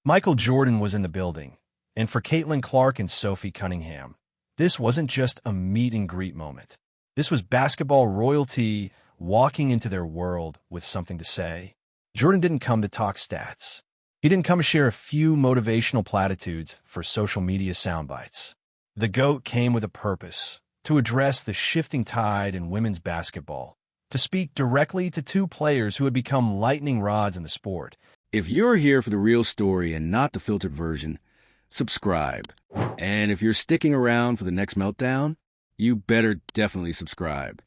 Michael Jordan was in the building, and for Caitlin Clark and Sophie Cunningham, this wasn't just a meet-and-greet moment. This was basketball royalty walking into their world with something to say. Jordan didn't come to talk stats. He didn't come to share a few motivational platitudes for social media soundbites. The GOAT came with a purpose, to address the shifting tide in women's basketball, to speak directly to two players who had become lightning rods in the sport. If you're here for the real story and not the filtered version, subscribe. And if you're sticking around for the next meltdown, you better definitely subscribe.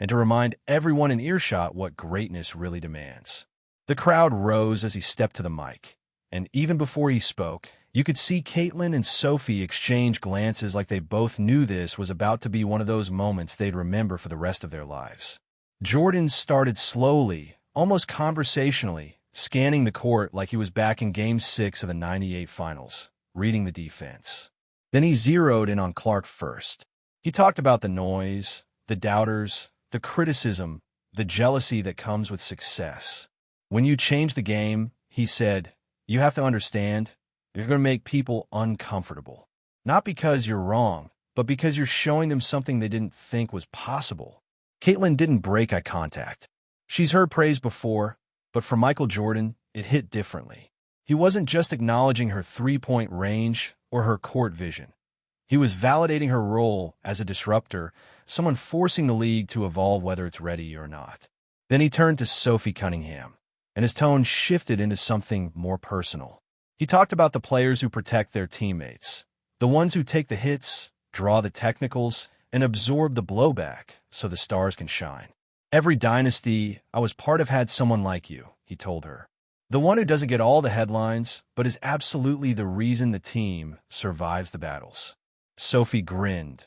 And to remind everyone in earshot what greatness really demands. The crowd rose as he stepped to the mic, and even before he spoke, you could see Caitlin and Sophie exchange glances like they both knew this was about to be one of those moments they'd remember for the rest of their lives. Jordan started slowly, almost conversationally, scanning the court like he was back in Game 6 of the '98 finals, reading the defense. Then he zeroed in on Clark first. He talked about the noise, the doubters, the criticism, the jealousy that comes with success. When you change the game, he said, you have to understand, you're going to make people uncomfortable. Not because you're wrong, but because you're showing them something they didn't think was possible. Caitlin didn't break eye contact. She's heard praise before, but for Michael Jordan, it hit differently. He wasn't just acknowledging her three-point range or her court vision. He was validating her role as a disruptor, someone forcing the league to evolve whether it's ready or not. Then he turned to Sophie Cunningham, and his tone shifted into something more personal. He talked about the players who protect their teammates, the ones who take the hits, draw the technicals, and absorb the blowback so the stars can shine. Every dynasty I was part of had someone like you, he told her. The one who doesn't get all the headlines, but is absolutely the reason the team survives the battles. Sophie grinned.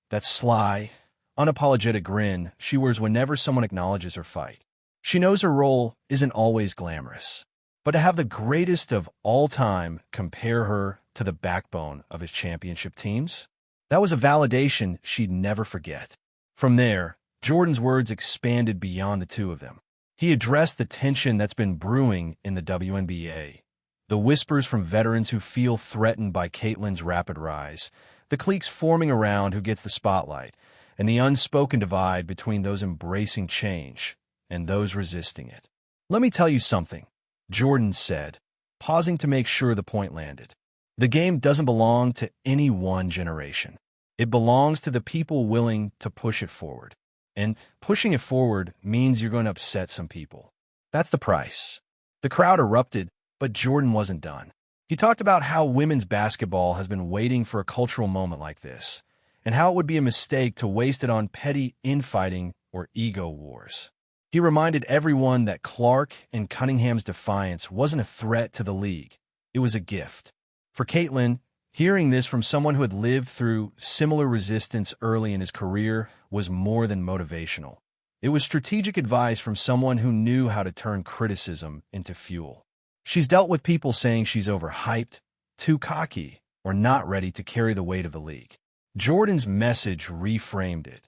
That sly, unapologetic grin she wears whenever someone acknowledges her fight. She knows her role isn't always glamorous, but to have the greatest of all time compare her to the backbone of his championship teams, that was a validation she'd never forget. From there, Jordan's words expanded beyond the two of them. He addressed the tension that's been brewing in the WNBA, the whispers from veterans who feel threatened by Caitlin's rapid rise, the cliques forming around who gets the spotlight, and the unspoken divide between those embracing change and those resisting it. Let me tell you something, Jordan said, pausing to make sure the point landed. The game doesn't belong to any one generation. It belongs to the people willing to push it forward. And pushing it forward means you're going to upset some people. That's the price. The crowd erupted, but Jordan wasn't done. He talked about how women's basketball has been waiting for a cultural moment like this, and how it would be a mistake to waste it on petty infighting or ego wars. He reminded everyone that Clark and Cunningham's defiance wasn't a threat to the league. It was a gift. For Caitlin, hearing this from someone who had lived through similar resistance early in his career was more than motivational. It was strategic advice from someone who knew how to turn criticism into fuel. She's dealt with people saying she's overhyped, too cocky, or not ready to carry the weight of the league. Jordan's message reframed it.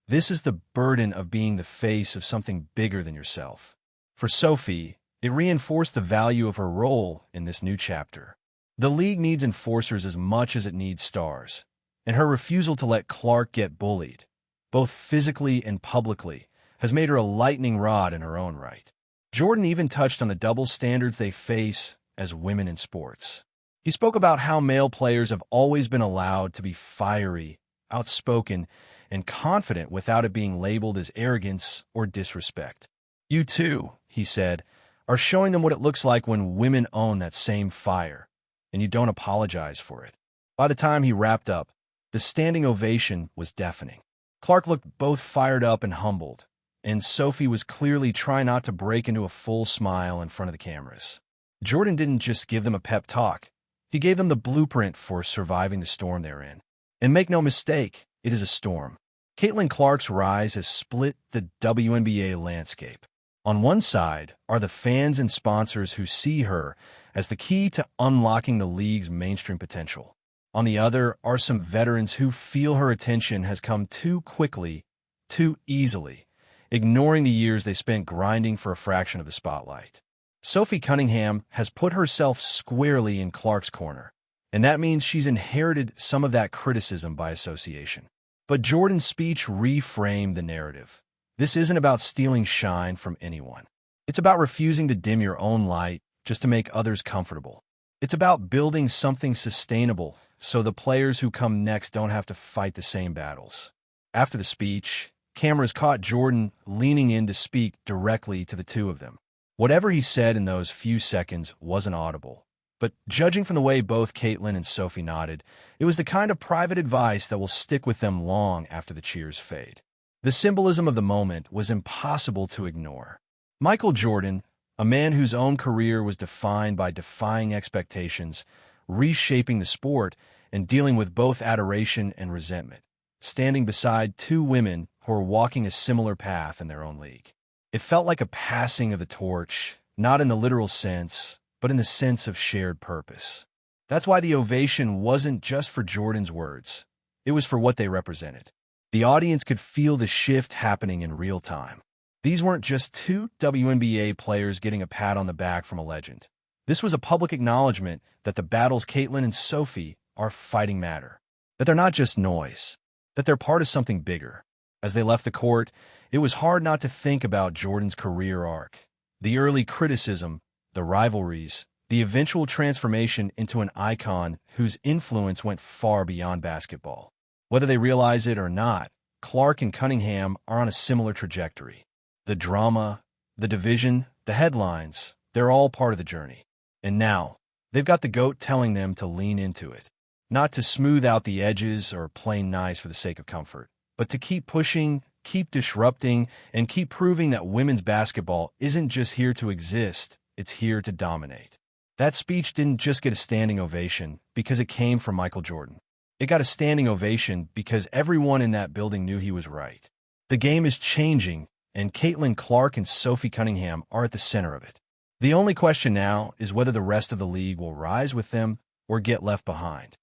This is the burden of being the face of something bigger than yourself. For Sophie, it reinforced the value of her role in this new chapter. The league needs enforcers as much as it needs stars, and her refusal to let Clark get bullied, both physically and publicly, has made her a lightning rod in her own right. Jordan even touched on the double standards they face as women in sports. He spoke about how male players have always been allowed to be fiery, outspoken, and confident without it being labeled as arrogance or disrespect. You too, he said, are showing them what it looks like when women own that same fire, and you don't apologize for it. By the time he wrapped up, the standing ovation was deafening. Clark looked both fired up and humbled, and Sophie was clearly trying not to break into a full smile in front of the cameras. Jordan didn't just give them a pep talk. He gave them the blueprint for surviving the storm they're in. And make no mistake, it is a storm. Caitlin Clark's rise has split the WNBA landscape. On one side are the fans and sponsors who see her as the key to unlocking the league's mainstream potential. On the other are some veterans who feel her attention has come too quickly, too easily, ignoring the years they spent grinding for a fraction of the spotlight. Sophie Cunningham has put herself squarely in Clark's corner, and that means she's inherited some of that criticism by association. But Jordan's speech reframed the narrative. This isn't about stealing shine from anyone. It's about refusing to dim your own light just to make others comfortable. It's about building something sustainable so the players who come next don't have to fight the same battles. After the speech, cameras caught Jordan leaning in to speak directly to the two of them. Whatever he said in those few seconds wasn't audible, but judging from the way both Caitlin and Sophie nodded, it was the kind of private advice that will stick with them long after the cheers fade. The symbolism of the moment was impossible to ignore. Michael Jordan, a man whose own career was defined by defying expectations, reshaping the sport, and dealing with both adoration and resentment, standing beside two women who were walking a similar path in their own league. It felt like a passing of the torch, not in the literal sense, but in the sense of shared purpose. That's why the ovation wasn't just for Jordan's words. It was for what they represented. The audience could feel the shift happening in real time. These weren't just two WNBA players getting a pat on the back from a legend. This was a public acknowledgement that the battles Caitlin and Sophie are fighting matter, that they're not just noise, that they're part of something bigger. As they left the court, it was hard not to think about Jordan's career arc. The early criticism, the rivalries, the eventual transformation into an icon whose influence went far beyond basketball. Whether they realize it or not, Clark and Cunningham are on a similar trajectory. The drama, the division, the headlines, they're all part of the journey. And now, they've got the GOAT telling them to lean into it. Not to smooth out the edges or play nice for the sake of comfort, but to keep pushing, keep disrupting, and keep proving that women's basketball isn't just here to exist, it's here to dominate. That speech didn't just get a standing ovation because it came from Michael Jordan. It got a standing ovation because everyone in that building knew he was right. The game is changing, and Caitlin Clark and Sophie Cunningham are at the center of it. The only question now is whether the rest of the league will rise with them or get left behind.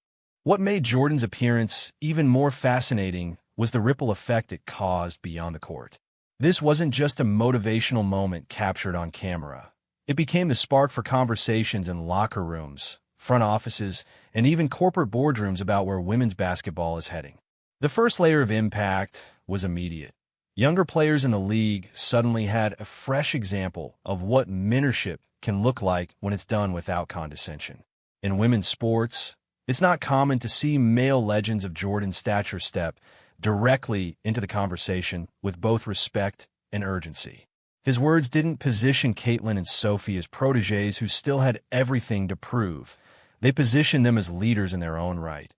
What made Jordan's appearance even more fascinating was the ripple effect it caused beyond the court. This wasn't just a motivational moment captured on camera. It became the spark for conversations in locker rooms, front offices, and even corporate boardrooms about where women's basketball is heading. The first layer of impact was immediate. Younger players in the league suddenly had a fresh example of what mentorship can look like when it's done without condescension. In women's sports, it's not common to see male legends of Jordan's stature step directly into the conversation with both respect and urgency. His words didn't position Caitlin and Sophie as protégés who still had everything to prove. They positioned them as leaders in their own right,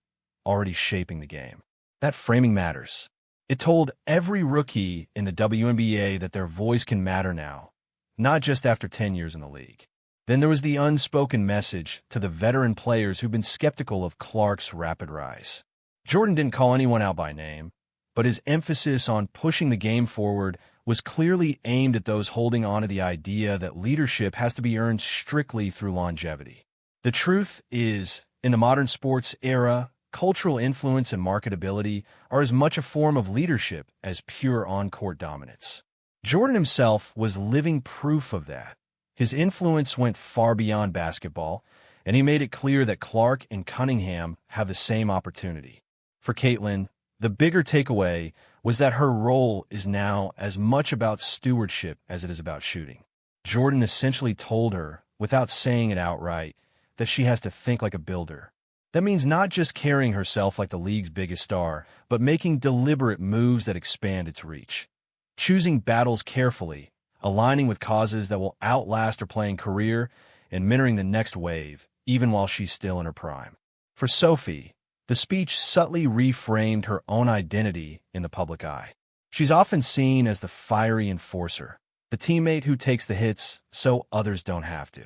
already shaping the game. That framing matters. It told every rookie in the WNBA that their voice can matter now, not just after 10 years in the league. Then there was the unspoken message to the veteran players who've been skeptical of Clark's rapid rise. Jordan didn't call anyone out by name, but his emphasis on pushing the game forward was clearly aimed at those holding on to the idea that leadership has to be earned strictly through longevity. The truth is, in the modern sports era, cultural influence and marketability are as much a form of leadership as pure on-court dominance. Jordan himself was living proof of that. His influence went far beyond basketball, and he made it clear that Clark and Cunningham have the same opportunity. For Caitlin, the bigger takeaway was that her role is now as much about stewardship as it is about shooting. Jordan essentially told her, without saying it outright, that she has to think like a builder. That means not just carrying herself like the league's biggest star, but making deliberate moves that expand its reach. Choosing battles carefully, aligning with causes that will outlast her playing career, and mentoring the next wave, even while she's still in her prime. For Sophie, the speech subtly reframed her own identity in the public eye. She's often seen as the fiery enforcer, the teammate who takes the hits so others don't have to.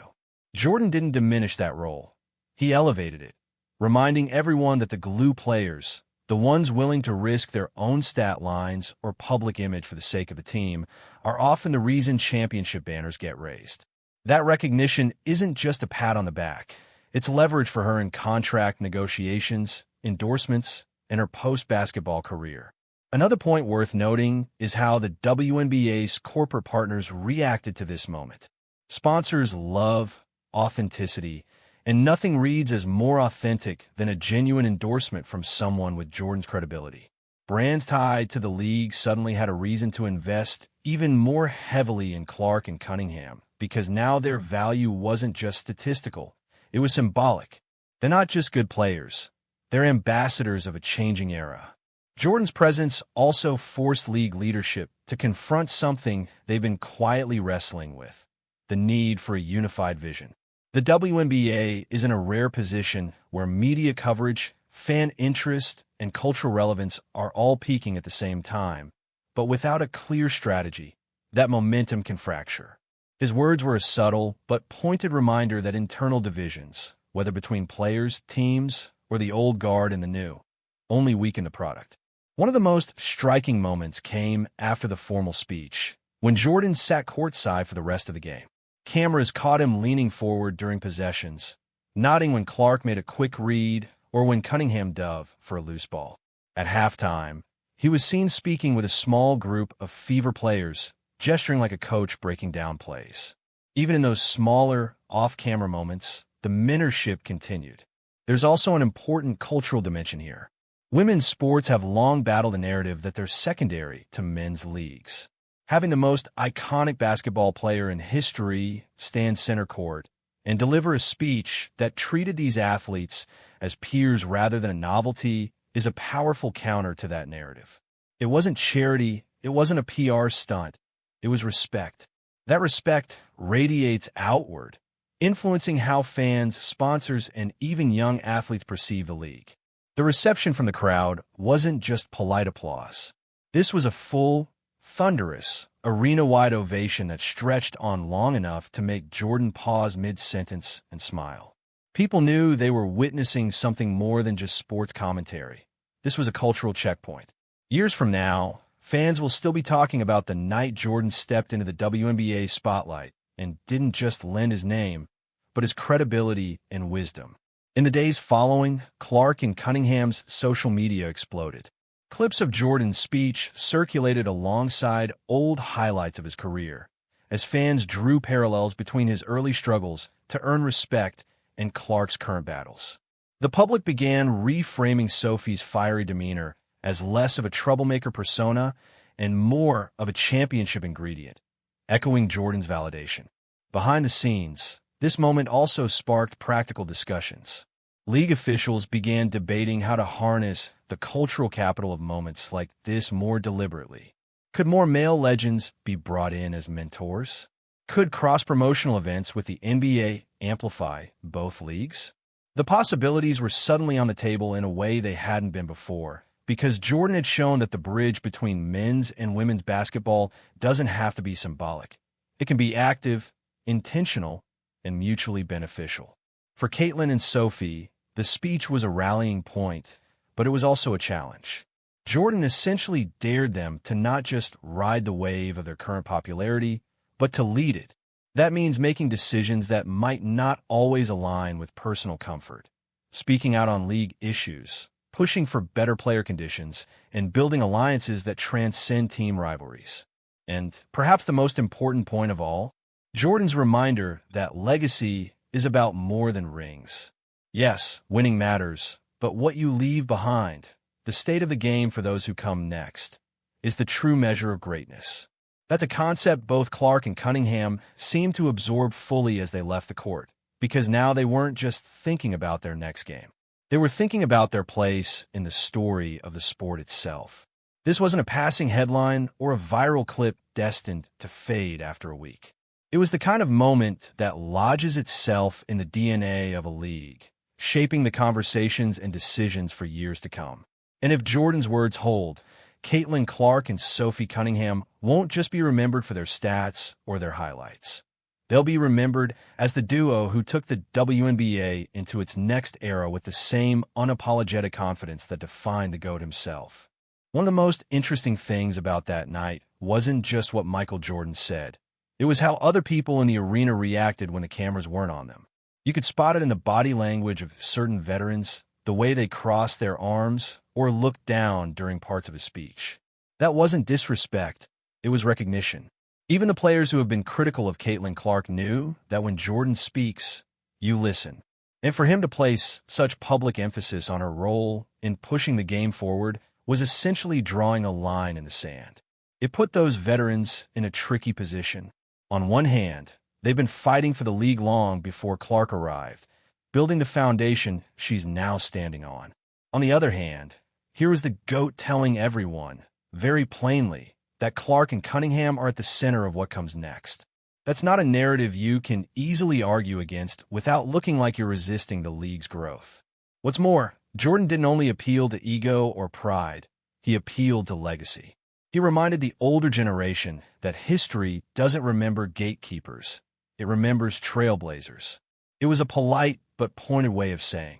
Jordan didn't diminish that role. He elevated it, reminding everyone that the glue players, the ones willing to risk their own stat lines or public image for the sake of the team, are often the reason championship banners get raised. That recognition isn't just a pat on the back. It's leverage for her in contract negotiations, endorsements, and her post-basketball career. Another point worth noting is how the WNBA's corporate partners reacted to this moment. Sponsors love authenticity, and nothing reads as more authentic than a genuine endorsement from someone with Jordan's credibility. Brands tied to the league suddenly had a reason to invest even more heavily in Clark and Cunningham, because now their value wasn't just statistical, it was symbolic. They're not just good players, they're ambassadors of a changing era. Jordan's presence also forced league leadership to confront something they've been quietly wrestling with: the need for a unified vision. The WNBA is in a rare position where media coverage, fan interest, and cultural relevance are all peaking at the same time, but without a clear strategy, that momentum can fracture. His words were a subtle but pointed reminder that internal divisions, whether between players, teams, or the old guard and the new, only weaken the product. One of the most striking moments came after the formal speech, when Jordan sat courtside for the rest of the game. Cameras caught him leaning forward during possessions, nodding when Clark made a quick read or when Cunningham dove for a loose ball. At halftime, he was seen speaking with a small group of Fever players, gesturing like a coach breaking down plays. Even in those smaller, off-camera moments, the mentorship continued. There's also an important cultural dimension here. Women's sports have long battled the narrative that they're secondary to men's leagues. Having the most iconic basketball player in history stand center court and deliver a speech that treated these athletes as peers rather than a novelty is a powerful counter to that narrative. It wasn't charity, it wasn't a PR stunt, it was respect. That respect radiates outward, influencing how fans, sponsors, and even young athletes perceive the league. The reception from the crowd wasn't just polite applause. This was a full, thunderous, arena-wide ovation that stretched on long enough to make Jordan pause mid-sentence and smile. People knew they were witnessing something more than just sports commentary. This was a cultural checkpoint. Years from now, fans will still be talking about the night Jordan stepped into the WNBA spotlight and didn't just lend his name, but his credibility and wisdom. In the days following, Clark and Cunningham's social media exploded. Clips of Jordan's speech circulated alongside old highlights of his career, as fans drew parallels between his early struggles to earn respect and Clark's current battles. The public began reframing Sophie's fiery demeanor as less of a troublemaker persona and more of a championship ingredient, echoing Jordan's validation. Behind the scenes, this moment also sparked practical discussions. League officials began debating how to harness the cultural capital of moments like this more deliberately. Could more male legends be brought in as mentors? Could cross-promotional events with the NBA amplify both leagues? The possibilities were suddenly on the table in a way they hadn't been before, because Jordan had shown that the bridge between men's and women's basketball doesn't have to be symbolic. It can be active, intentional, and mutually beneficial. For Caitlin and Sophie, the speech was a rallying point, but it was also a challenge. Jordan essentially dared them to not just ride the wave of their current popularity, but to lead it. That means making decisions that might not always align with personal comfort, speaking out on league issues, pushing for better player conditions, and building alliances that transcend team rivalries. And perhaps the most important point of all, Jordan's reminder that legacy is about more than rings. Yes, winning matters, but what you leave behind, the state of the game for those who come next, is the true measure of greatness. That's a concept both Clark and Cunningham seemed to absorb fully as they left the court, because now they weren't just thinking about their next game. They were thinking about their place in the story of the sport itself. This wasn't a passing headline or a viral clip destined to fade after a week. It was the kind of moment that lodges itself in the DNA of a league, shaping the conversations and decisions for years to come. And if Jordan's words hold, Caitlin Clark and Sophie Cunningham won't just be remembered for their stats or their highlights. They'll be remembered as the duo who took the WNBA into its next era with the same unapologetic confidence that defined the GOAT himself. One of the most interesting things about that night wasn't just what Michael Jordan said. It was how other people in the arena reacted when the cameras weren't on them. You could spot it in the body language of certain veterans, the way they crossed their arms or looked down during parts of his speech. That wasn't disrespect, it was recognition. Even the players who have been critical of Caitlin Clark knew that when Jordan speaks, you listen. And for him to place such public emphasis on her role in pushing the game forward was essentially drawing a line in the sand. It put those veterans in a tricky position. On one hand, they've been fighting for the league long before Clark arrived, building the foundation she's now standing on. On the other hand, here was the GOAT telling everyone, very plainly, that Clark and Cunningham are at the center of what comes next. That's not a narrative you can easily argue against without looking like you're resisting the league's growth. What's more, Jordan didn't only appeal to ego or pride, he appealed to legacy. He reminded the older generation that history doesn't remember gatekeepers, it remembers trailblazers. It was a polite but pointed way of saying,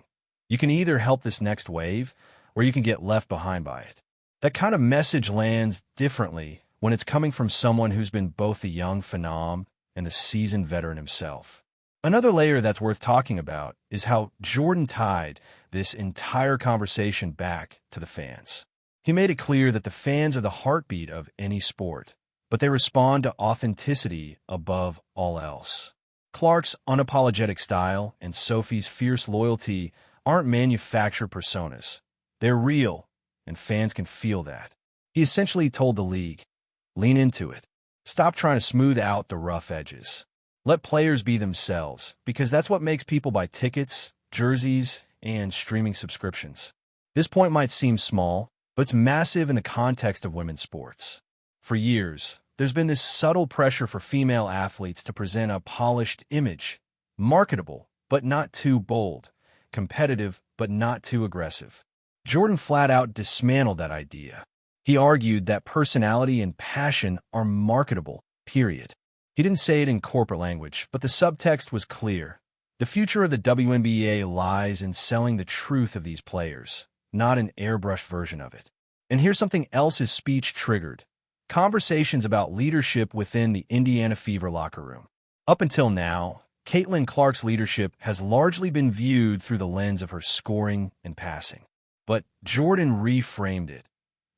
you can either help this next wave, or you can get left behind by it. That kind of message lands differently when it's coming from someone who's been both the young phenom and the seasoned veteran himself. Another layer that's worth talking about is how Jordan tied this entire conversation back to the fans. He made it clear that the fans are the heartbeat of any sport, but they respond to authenticity above all else. Clark's unapologetic style and Sophie's fierce loyalty aren't manufactured personas. They're real, and fans can feel that. He essentially told the league, lean into it. Stop trying to smooth out the rough edges. Let players be themselves, because that's what makes people buy tickets, jerseys, and streaming subscriptions. This point might seem small, but it's massive in the context of women's sports. For years, there's been this subtle pressure for female athletes to present a polished image, marketable, but not too bold, competitive, but not too aggressive. Jordan flat out dismantled that idea. He argued that personality and passion are marketable, period. He didn't say it in corporate language, but the subtext was clear. The future of the WNBA lies in selling the truth of these players, not an airbrushed version of it. And here's something else his speech triggered. Conversations about leadership within the Indiana Fever locker room. Up until now, Caitlin Clark's leadership has largely been viewed through the lens of her scoring and passing. But Jordan reframed it.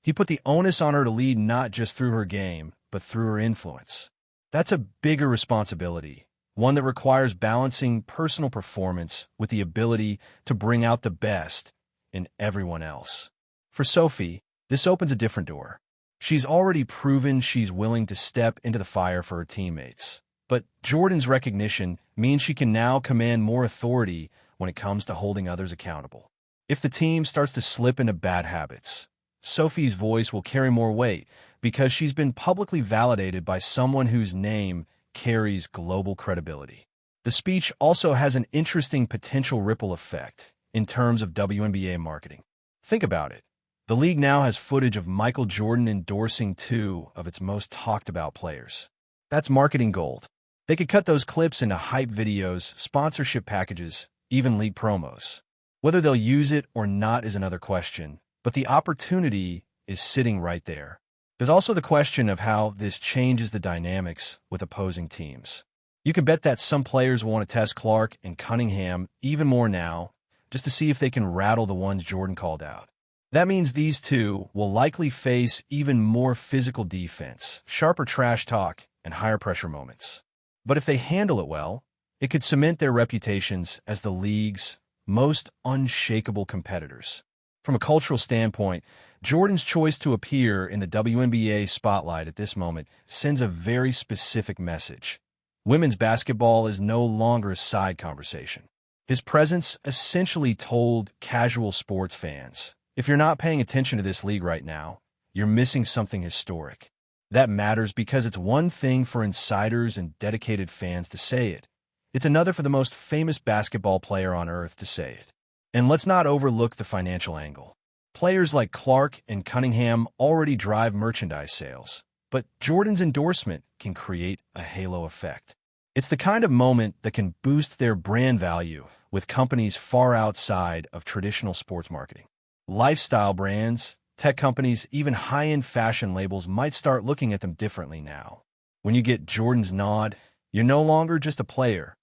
He put the onus on her to lead not just through her game, but through her influence. That's a bigger responsibility, one that requires balancing personal performance with the ability to bring out the best in everyone else. For Sophie, this opens a different door. She's already proven she's willing to step into the fire for her teammates. But Jordan's recognition means she can now command more authority when it comes to holding others accountable. If the team starts to slip into bad habits, Sophie's voice will carry more weight because she's been publicly validated by someone whose name carries global credibility. The speech also has an interesting potential ripple effect in terms of WNBA marketing. Think about it. The league now has footage of Michael Jordan endorsing two of its most talked-about players. That's marketing gold. They could cut those clips into hype videos, sponsorship packages, even league promos. Whether they'll use it or not is another question, but the opportunity is sitting right there. There's also the question of how this changes the dynamics with opposing teams. You can bet that some players will want to test Clark and Cunningham even more now, just to see if they can rattle the ones Jordan called out. That means these two will likely face even more physical defense, sharper trash talk, and higher pressure moments. But if they handle it well, it could cement their reputations as the league's most unshakable competitors. From a cultural standpoint, Jordan's choice to appear in the WNBA spotlight at this moment sends a very specific message. Women's basketball is no longer a side conversation. His presence essentially told casual sports fans, if you're not paying attention to this league right now, you're missing something historic. That matters because it's one thing for insiders and dedicated fans to say it. It's another for the most famous basketball player on earth to say it. And let's not overlook the financial angle. Players like Clark and Cunningham already drive merchandise sales, but Jordan's endorsement can create a halo effect. It's the kind of moment that can boost their brand value with companies far outside of traditional sports marketing. Lifestyle brands, tech companies, even high-end fashion labels might start looking at them differently now. When you get Jordan's nod, you're no longer just a player,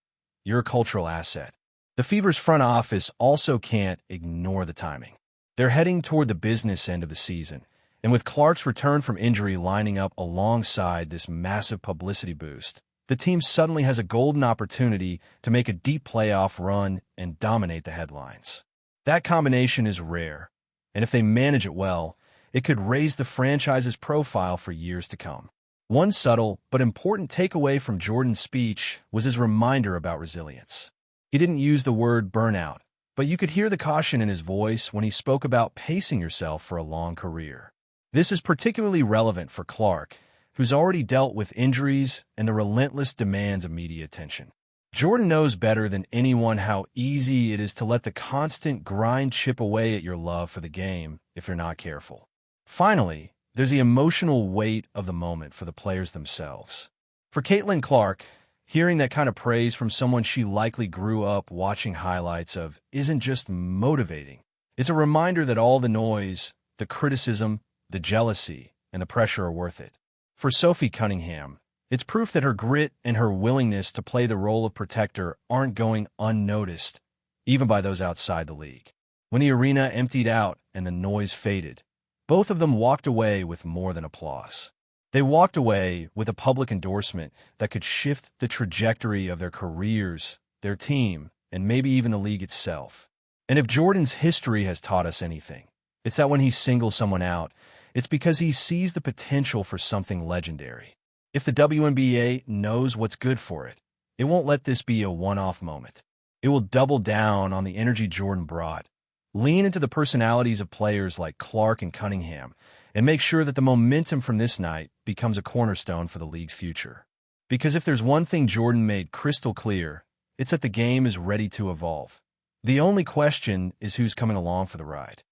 you're a cultural asset. The Fever's front office also can't ignore the timing. They're heading toward the business end of the season, And with Clark's return from injury lining up alongside this massive publicity boost, the team suddenly has a golden opportunity to make a deep playoff run and dominate the headlines. That combination is rare, and if they manage it well, it could raise the franchise's profile for years to come. One subtle but important takeaway from Jordan's speech was his reminder about resilience. He didn't use the word burnout, but you could hear the caution in his voice when he spoke about pacing yourself for a long career. This is particularly relevant for Clark, who's already dealt with injuries and the relentless demands of media attention. Jordan knows better than anyone how easy it is to let the constant grind chip away at your love for the game if you're not careful. Finally, there's the emotional weight of the moment for the players themselves. For Caitlin Clark, hearing that kind of praise from someone she likely grew up watching highlights of isn't just motivating. It's a reminder that all the noise, the criticism, the jealousy, and the pressure are worth it. For Sophie Cunningham, it's proof that her grit and her willingness to play the role of protector aren't going unnoticed, even by those outside the league. When the arena emptied out and the noise faded, both of them walked away with more than applause. They walked away with a public endorsement that could shift the trajectory of their careers, their team, and maybe even the league itself. And if Jordan's history has taught us anything, it's that when he singles someone out, it's because he sees the potential for something legendary. If the WNBA knows what's good for it, it won't let this be a one-off moment. It will double down on the energy Jordan brought, lean into the personalities of players like Clark and Cunningham, and make sure that the momentum from this night becomes a cornerstone for the league's future. Because if there's one thing Jordan made crystal clear, it's that the game is ready to evolve. The only question is who's coming along for the ride.